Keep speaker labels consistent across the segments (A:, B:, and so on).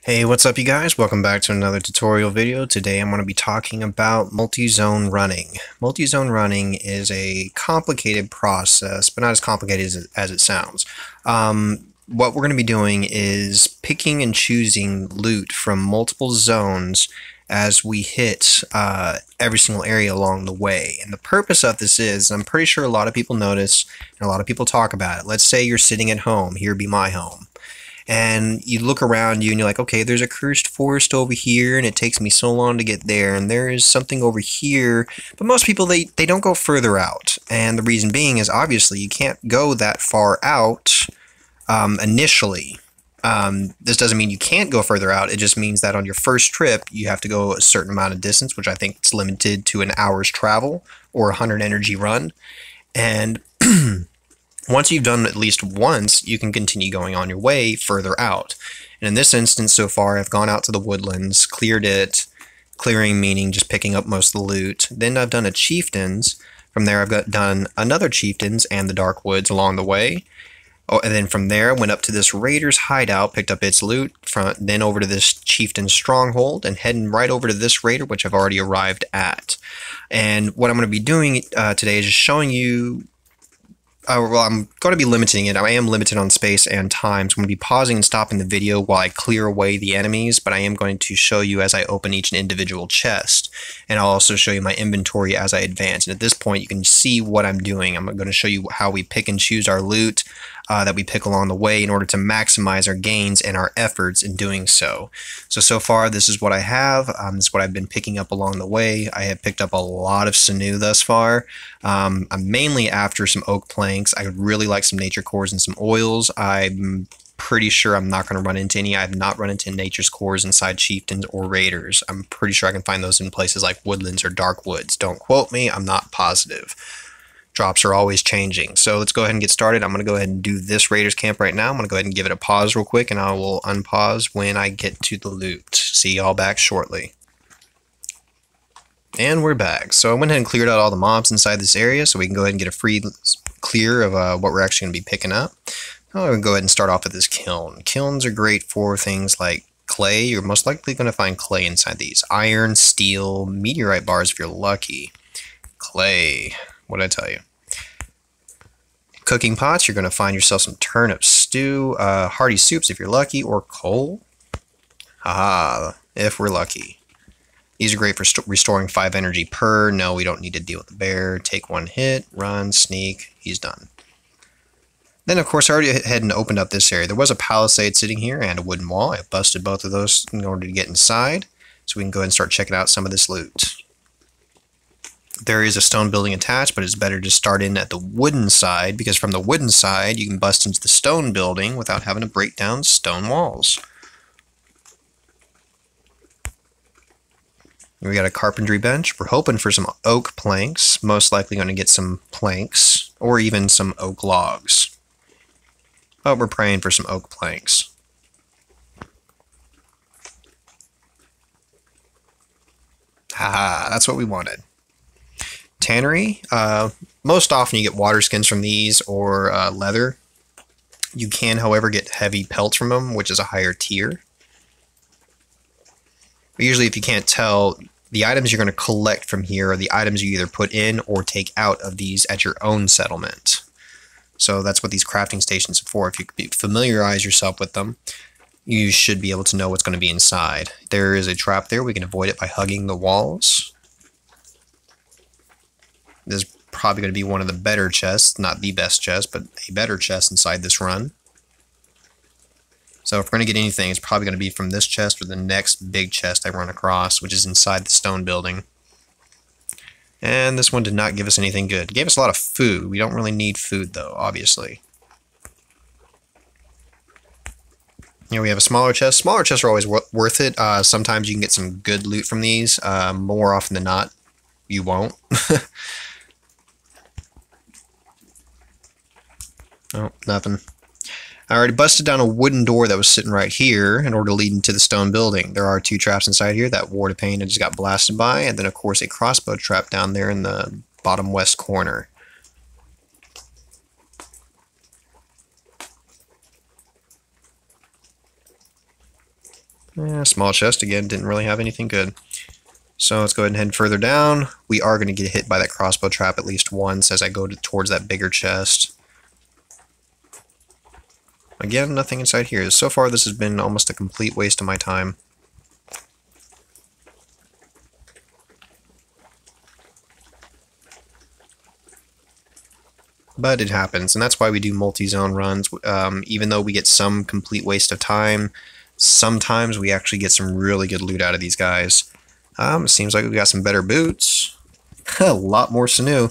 A: Hey, what's up you guys? Welcome back to another tutorial video. Today I'm going to be talking about multi-zone running. Multi-zone running is a complicated process, but not as complicated as it sounds. What we're going to be doing is picking and choosing loot from multiple zones as we hit every single area along the way. And the purpose of this is, I'm pretty sure a lot of people notice and a lot of people talk about it. Let's say you're sitting at home. Here be my home. And you look around you and you're like, okay, there's a cursed forest over here and it takes me so long to get there, and there is something over here. But most people, they don't go further out, and the reason being is obviously you can't go that far out initially. This doesn't mean you can't go further out. It just means that on your first trip you have to go a certain amount of distance, which I think it's limited to an hour's travel or a 100 energy run. And once you've done at least once, you can continue going on your way further out. And in this instance, so far, I've gone out to the woodlands, cleared it, clearing meaning just picking up most of the loot. Then I've done a chieftains. From there, I've done another chieftains and the dark woods along the way. Oh, and then from there, went up to this raider's hideout, picked up its loot, then over to this chieftain's stronghold, and heading right over to this raider, which I've already arrived at. And what I'm going to be doing today is just showing you. Well, I'm going to be limiting it. I am limited on space and time, so I'm going to be pausing and stopping the video while I clear away the enemies, but I am going to show you as I open each individual chest, and I'll also show you my inventory as I advance. And at this point, you can see what I'm doing. I'm going to show you how we pick and choose our loot that we pick along the way in order to maximize our gains and our efforts in doing so. So far, this is what I have. This is what I've been picking up along the way. I have picked up a lot of sinew thus far. I'm mainly after some oak planks. I would really like some nature cores and some oils. I'm pretty sure I'm not going to run into any. I have not run into nature's cores inside chieftains or raiders. I'm pretty sure I can find those in places like woodlands or dark woods. Don't quote me. I'm not positive. Drops are always changing. So let's go ahead and get started. I'm going to go ahead and do this raiders camp right now. I'm going to go ahead and give it a pause real quick, and I will unpause when I get to the loot. See y'all back shortly. And we're back. So I went ahead and cleared out all the mobs inside this area, so we can go ahead and get a free clear of what we're actually going to be picking up. I'm going to go ahead and start off with this kiln. Kilns are great for things like clay. You're most likely going to find clay inside these. Iron, steel, meteorite bars if you're lucky. Clay. What'd I tell you? Cooking pots, you're going to find yourself some turnip stew, hearty soups if you're lucky, or coal. Haha, if we're lucky. These are great for restoring 5 energy per. No, we don't need to deal with the bear. Take 1 hit, run, sneak, he's done. Then, of course, I already had and opened up this area. There was a palisade sitting here and a wooden wall. I busted both of those in order to get inside, so we can go ahead and start checking out some of this loot. There is a stone building attached, but it's better to start in at the wooden side, because from the wooden side, you can bust into the stone building without having to break down stone walls. We got a carpentry bench. We're hoping for some oak planks. Most likely going to get some planks, or even some oak logs. But we're praying for some oak planks. Haha, that's what we wanted. Tannery. Most often you get water skins from these, or leather. You can, however, get heavy pelts from them, which is a higher tier. But usually, if you can't tell, the items you're going to collect from here are the items you either put in or take out of these at your own settlement. So that's what these crafting stations are for. If you familiarize yourself with them, you should be able to know what's going to be inside. There is a trap there. We can avoid it by hugging the walls. This is probably going to be one of the better chests, not the best chest, but a better chest inside this run. So if we're going to get anything, it's probably going to be from this chest or the next big chest I run across, which is inside the stone building. And this one did not give us anything good. It gave us a lot of food. We don't really need food, though, obviously. Here we have a smaller chest. Smaller chests are always worth it. Sometimes you can get some good loot from these. More often than not, you won't. Oh, nothing. I already busted down a wooden door that was sitting right here in order to lead into the stone building. There are 2 traps inside here. That ward of pain I just got blasted by, and then of course a crossbow trap down there in the bottom west corner. Small chest again, didn't really have anything good. So let's go ahead and head further down. We are going to get hit by that crossbow trap at least once as I go towards that bigger chest. Again, nothing inside here. So far this has been almost a complete waste of my time. But it happens, and that's why we do multi-zone runs. Even though we get some complete waste of time, sometimes we actually get some really good loot out of these guys. It seems like we got some better boots. A lot more sinew.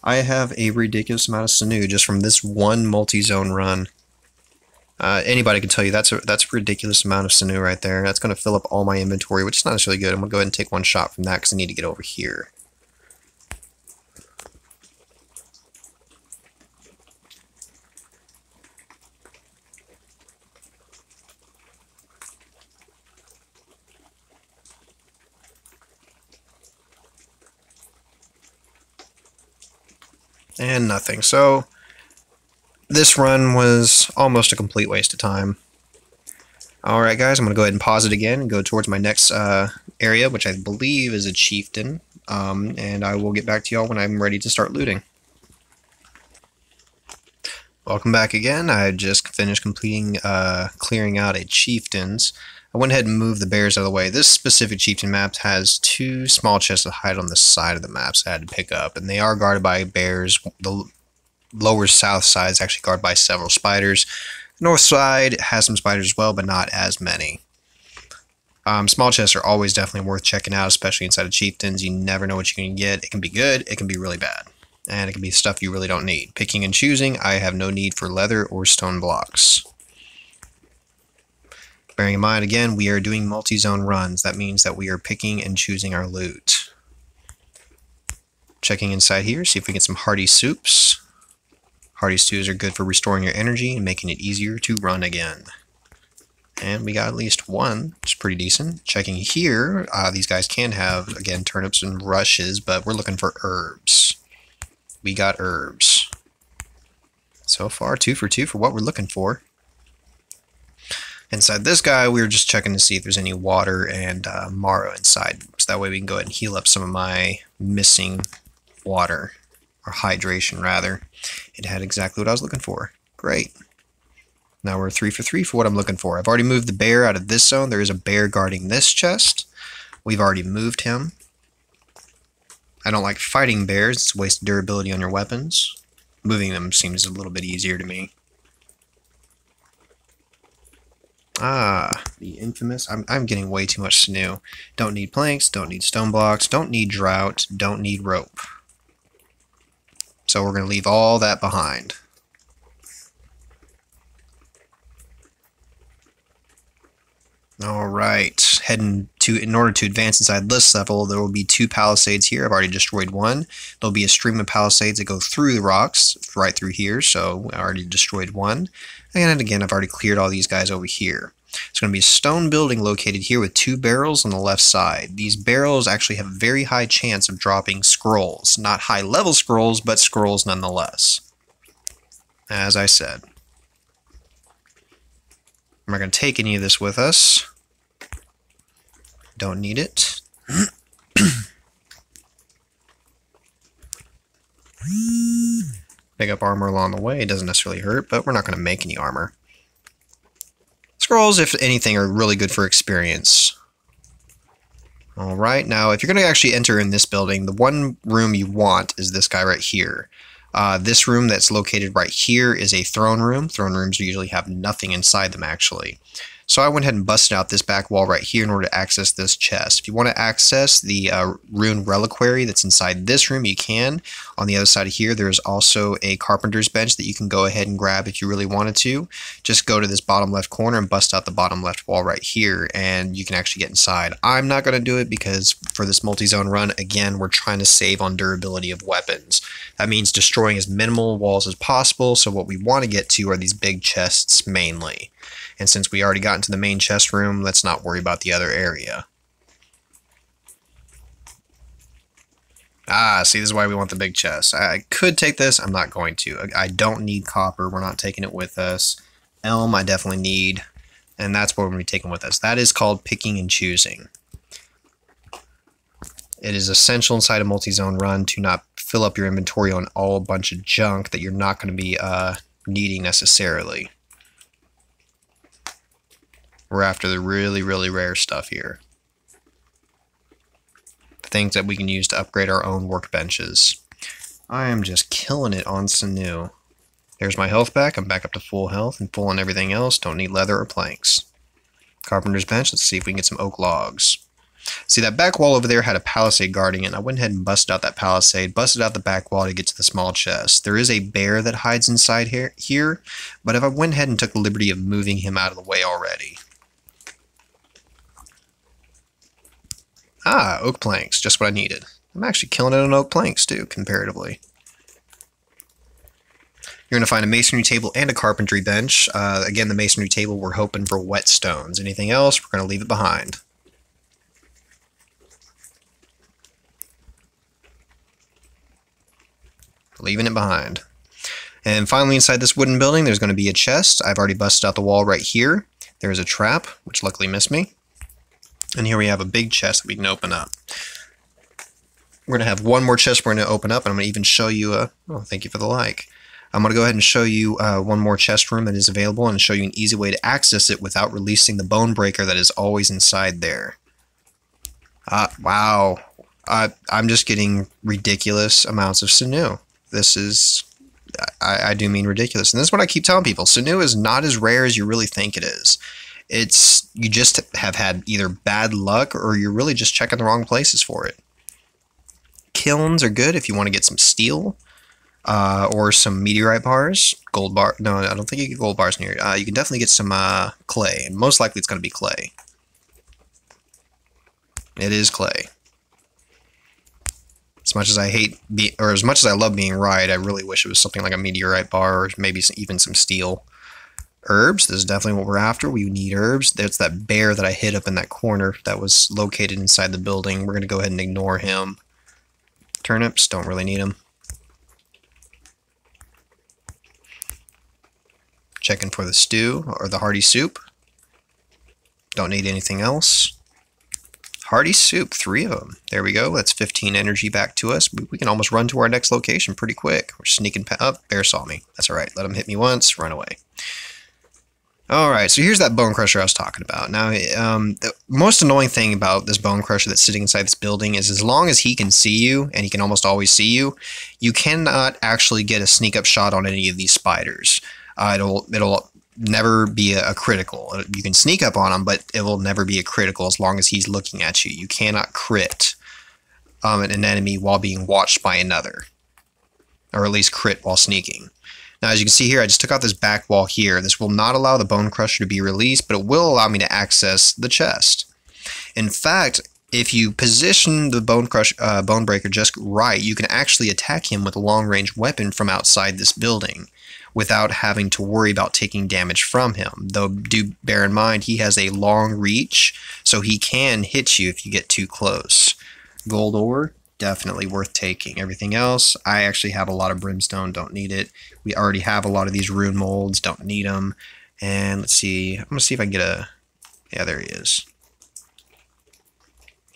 A: I have a ridiculous amount of sinew just from this one multi-zone run. Anybody can tell you that's a ridiculous amount of sinew right there. That's going to fill up all my inventory, which is not necessarily good. I'm going to go ahead and take one shot from that because I need to get over here. And nothing. So this run was almost a complete waste of time. Alright guys, I'm going to go ahead and pause it again and go towards my next area, which I believe is a chieftain. And I will get back to y'all when I'm ready to start looting. Welcome back again. I just finished completing clearing out a chieftain's. I went ahead and moved the bears out of the way. This specific chieftain map has two small chests that hide on the side of the maps I had to pick up, and they are guarded by bears. The lower south side is actually guarded by several spiders. The north side has some spiders as well, but not as many. Small chests are always definitely worth checking out, especially inside of chieftains. You never know what you can get. It can be good, it can be really bad, and it can be stuff you really don't need. Picking and choosing, I have no need for leather or stone blocks. Bearing in mind, again, we are doing multi-zone runs. That means that we are picking and choosing our loot. Checking inside here, see if we get some hearty soups. Hearty stews are good for restoring your energy and making it easier to run again. And we got at least one, which is pretty decent. Checking here, these guys can have, again, turnips and rushes, but we're looking for herbs. We got herbs. So far, 2 for 2 for what we're looking for. Inside this guy, we were just checking to see if there's any water and marrow inside. So that way we can go ahead and heal up some of my missing water, or hydration rather. It had exactly what I was looking for. Great. Now we're 3 for 3 for what I'm looking for. I've already moved the bear out of this zone. There is a bear guarding this chest. We've already moved him. I don't like fighting bears. It's a waste of durability on your weapons. Moving them seems a little bit easier to me. The infamous. I'm getting way too much sinew. Don't need planks, don't need stone blocks, don't need drought, don't need rope. So we're going to leave all that behind. Alright, in order to advance inside this level, there will be 2 palisades here. I've already destroyed one. There'll be a stream of palisades that go through the rocks, right through here, so I already destroyed one. And again, I've already cleared all these guys over here. It's going to be a stone building located here with 2 barrels on the left side. These barrels actually have a very high chance of dropping scrolls. Not high level scrolls, but scrolls nonetheless. As I said. I'm not going to take any of this with us. Don't need it. Pick up armor along the way. It doesn't necessarily hurt, but we're not going to make any armor. Scrolls, if anything, are really good for experience. Alright, now if you're going to actually enter in this building, the one room you want is this guy right here. This room that's located right here is a throne room. Throne rooms usually have nothing inside them, actually. So I went ahead and busted out this back wall right here in order to access this chest. If you want to access the rune reliquary that's inside this room, you can. On the other side of here, there's also a carpenter's bench that you can go ahead and grab if you really wanted to. Just go to this bottom left corner and bust out the bottom left wall right here, and you can actually get inside. I'm not going to do it because for this multi-zone run, again, we're trying to save on durability of weapons. That means destroying as minimal walls as possible, so what we want to get to are these big chests mainly. And since we already got into the main chest room, let's not worry about the other area. See, this is why we want the big chest. I could take this, I'm not going to. I don't need copper, we're not taking it with us. Elm, I definitely need. And that's what we're going to be taking with us. That is called picking and choosing. It is essential inside a multi-zone run to not fill up your inventory on all a bunch of junk that you're not going to be needing necessarily. We're after the really, really rare stuff here. Things that we can use to upgrade our own workbenches. I am just killing it on Sanu. There's my health back. I'm back up to full health and full on everything else. Don't need leather or planks. Carpenter's bench. Let's see if we can get some oak logs. See, that back wall over there had a palisade guarding it, and I went ahead and busted out that palisade, busted out the back wall to get to the small chest. There is a bear that hides inside here, but if I went ahead and took the liberty of moving him out of the way already. Ah, oak planks, just what I needed. I'm actually killing it on oak planks, too, comparatively. You're going to find a masonry table and a carpentry bench. Again, the masonry table, we're hoping for whetstones. Anything else, we're going to leave it behind. Leaving it behind. And finally, inside this wooden building, there's going to be a chest. I've already busted out the wall right here. There's a trap, which luckily missed me. And here we have a big chest that we can open up. We're going to have one more chest we're going to open up, and I'm going to even show you a... Oh, thank you for the like. I'm going to go ahead and show you one more chest room that is available and show you an easy way to access it without releasing the bone breaker that is always inside there. Wow. I'm just getting ridiculous amounts of sinew. This is... I do mean ridiculous. And this is what I keep telling people. Sinew is not as rare as you really think it is. You just have had either bad luck or you're really just checking the wrong places for it. Kilns are good if you want to get some steel or some meteorite bars. Gold bar. No, I don't think you get gold bars near it. You can definitely get some clay, and most likely it's going to be clay. It is clay. As much as I as much as I love being right, I really wish it was something like a meteorite bar or maybe even some steel. Herbs, this is definitely what we're after. We need herbs. There's that bear that I hit up in that corner that was located inside the building. We're going to go ahead and ignore him. Turnips, don't really need them. Checking for the stew or the hearty soup. Don't need anything else. Hearty soup, 3 of them. There we go. That's 15 energy back to us. We can almost run to our next location pretty quick. We're sneaking up. Bear saw me. That's all right. Let him hit me once. Run away. All right. So here's that bone crusher I was talking about. Now, the most annoying thing about this bone crusher that's sitting inside this building is as long as he can see you, and he can almost always see you, you cannot actually get a sneak up shot on any of these spiders. It'll never be a critical. You can sneak up on him, but it will never be a critical as long as he's looking at you. You cannot crit an enemy while being watched by another, or at least crit while sneaking. Now, as you can see here, I just took out this back wall here. This will not allow the bone crusher to be released, but it will allow me to access the chest. In fact, if you position the bone breaker just right, you can actually attack him with a long-range weapon from outside this building without having to worry about taking damage from him. Though do bear in mind, he has a long reach, so he can hit you if you get too close. Gold ore, definitely worth taking. Everything else, I actually have a lot of brimstone, don't need it. We already have a lot of these rune molds, don't need them. And let's see, I'm going to see if I can get a... Yeah, there he is.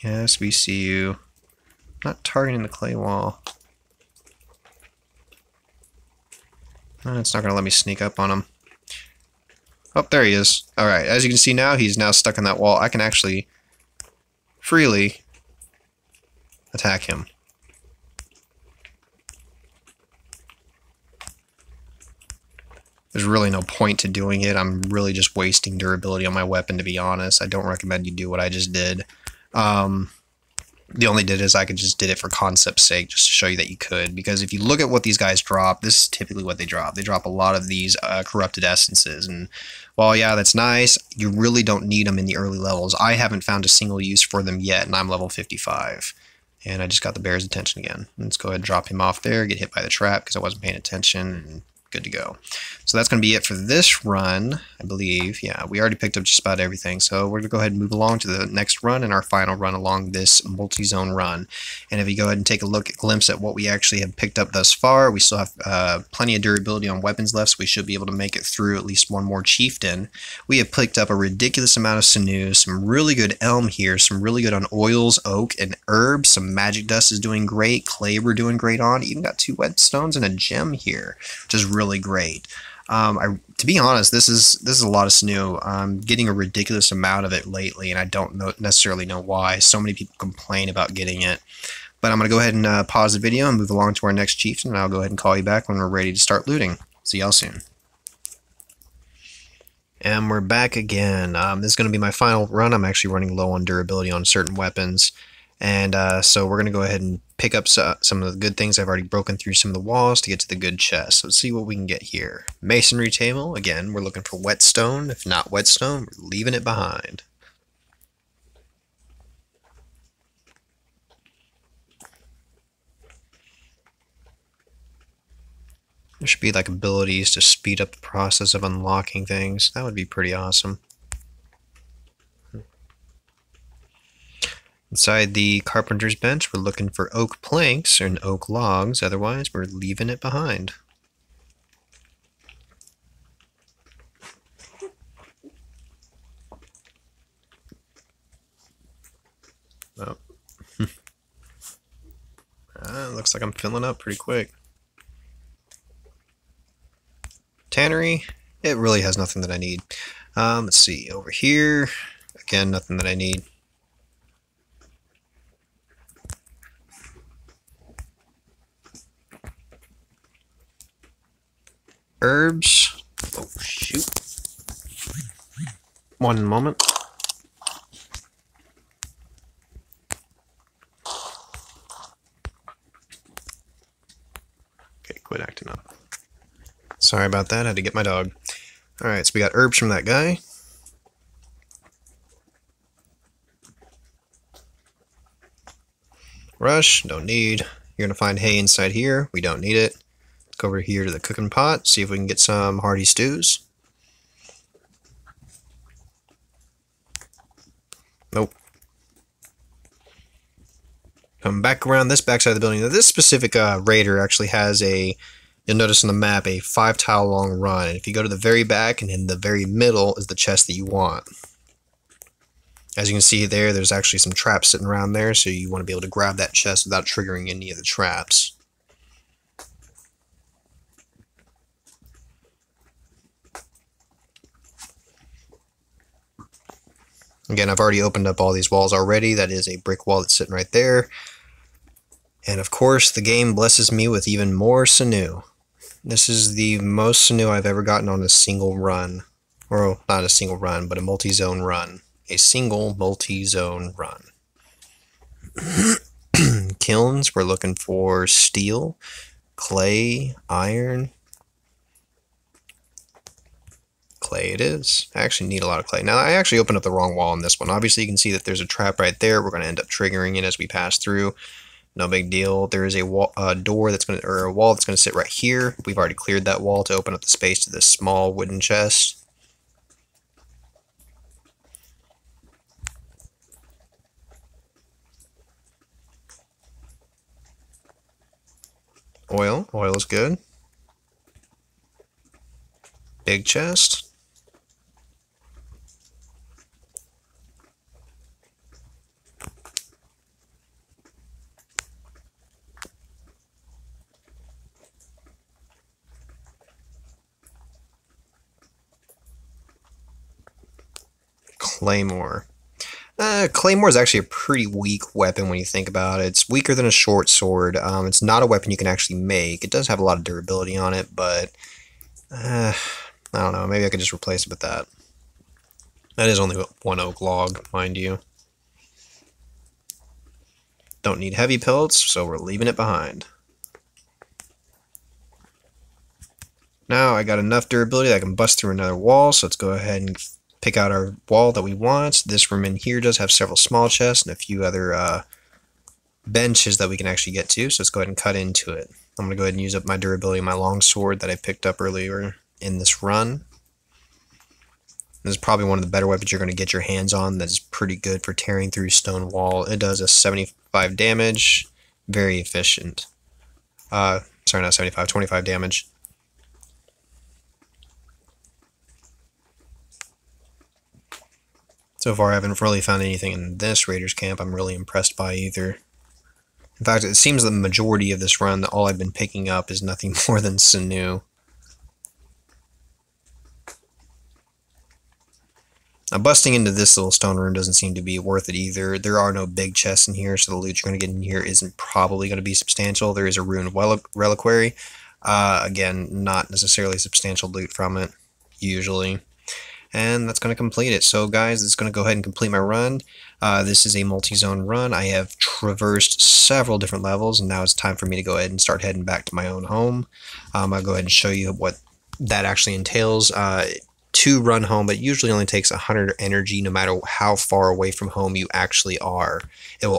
A: Yes, we see you. Not targeting the clay wall. It's not going to let me sneak up on him. Oh, there he is. Alright, as you can see now, he's now stuck in that wall. I can actually freely attack him. There's really no point to doing it. I'm really just wasting durability on my weapon, to be honest. I don't recommend you do what I just did. The only did is I could just did it for concept's sake, just to show you that you could. Because if you look at what these guys drop, this is typically what they drop. They drop a lot of these corrupted essences. And while, yeah, that's nice, you really don't need them in the early levels. I haven't found a single use for them yet, and I'm level 55. And I just got the bear's attention again. Let's go ahead and drop him off there, get hit by the trap because I wasn't paying attention, and good to go. So that's going to be it for this run, I believe. Yeah, we already picked up just about everything. So we're going to go ahead and move along to the next run and our final run along this multi-zone run. And if you go ahead and take a glimpse at what we actually have picked up thus far, we still have plenty of durability on weapons left, so we should be able to make it through at least one more chieftain. We have picked up a ridiculous amount of sinew, some really good elm here, some really good on oils, oak, and herbs. Some magic dust is doing great, clay we're doing great on, even got 2 whetstones and a gem here, which is really great. To be honest, this is a lot of sinew. I'm getting a ridiculous amount of it lately, and I don't necessarily know why. So many people complain about getting it. But I'm going to go ahead and pause the video and move along to our next chieftain, and I'll go ahead and call you back when we're ready to start looting. See y'all soon. And we're back again. This is going to be my final run. I'm actually running low on durability on certain weapons. And so we're going to go ahead and pick up some of the good things. I've already broken through some of the walls to get to the good chest. So let's see what we can get here. Masonry table. Again, we're looking for whetstone. If not whetstone, we're leaving it behind. There should be like abilities to speed up the process of unlocking things. That would be pretty awesome. Inside the carpenter's bench, we're looking for oak planks and oak logs. Otherwise, we're leaving it behind. Oh. Looks like I'm filling up pretty quick. Tannery, it really has nothing that I need. Let's see, over here, again, nothing that I need. Herbs. Oh, shoot. One moment. Okay, quit acting up. Sorry about that, I had to get my dog. Alright, so we got herbs from that guy. Rush, don't need. You're going to find hay inside here. We don't need it. Let's go over here to the cooking pot, see if we can get some hearty stews. Nope. Come back around this backside of the building. Now, this specific raider actually has a, you'll notice on the map, a 5-tile long run. And if you go to the very back and in the very middle is the chest that you want. As you can see there, there's actually some traps sitting around there, so you want to be able to grab that chest without triggering any of the traps. Again, I've already opened up all these walls already. That is a brick wall that's sitting right there. And of course, the game blesses me with even more sinew. This is the most sinew I've ever gotten on a single run. Or not a single run, but a multi-zone run. A single multi-zone run. Kilns, we're looking for steel, clay, iron. Clay it is. I actually need a lot of clay. Now, I actually opened up the wrong wall on this one. Obviously, you can see that there's a trap right there. We're going to end up triggering it as we pass through. No big deal. There is a door that's going to, or a wall that's going to sit right here. We've already cleared that wall to open up the space to this small wooden chest. Oil. Oil is good. Big chest. Claymore. Claymore is actually a pretty weak weapon when you think about it. It's weaker than a short sword. It's not a weapon you can actually make. It does have a lot of durability on it, but I don't know. Maybe I could just replace it with that. That is only 1 oak log, mind you. Don't need heavy pellets, so we're leaving it behind. Now I got enough durability that I can bust through another wall, so let's go ahead and pick out our wall that we want. This room in here does have several small chests and a few other benches that we can actually get to, so let's go ahead and cut into it. I'm going to go ahead and use up my durability of my longsword that I picked up earlier in this run. This is probably one of the better weapons you're going to get your hands on that's pretty good for tearing through stone wall. It does a 75 damage, very efficient. Sorry, not 75, 25 damage. So far, I haven't really found anything in this Raiders camp I'm really impressed by either. In fact, it seems the majority of this run that all I've been picking up is nothing more than sinew. Now, busting into this little stone room doesn't seem to be worth it either. There are no big chests in here, so the loot you're going to get in here isn't probably going to be substantial. There is a ruined reliquary. Again, not necessarily substantial loot from it, usually. And that's going to complete it. So guys, it's going to go ahead and complete my run. This is a multi-zone run. I have traversed several different levels, and now it's time for me to go ahead and start heading back to my own home. I'll go ahead and show you what that actually entails. To run home, but it usually only takes 100 energy no matter how far away from home you actually are. It will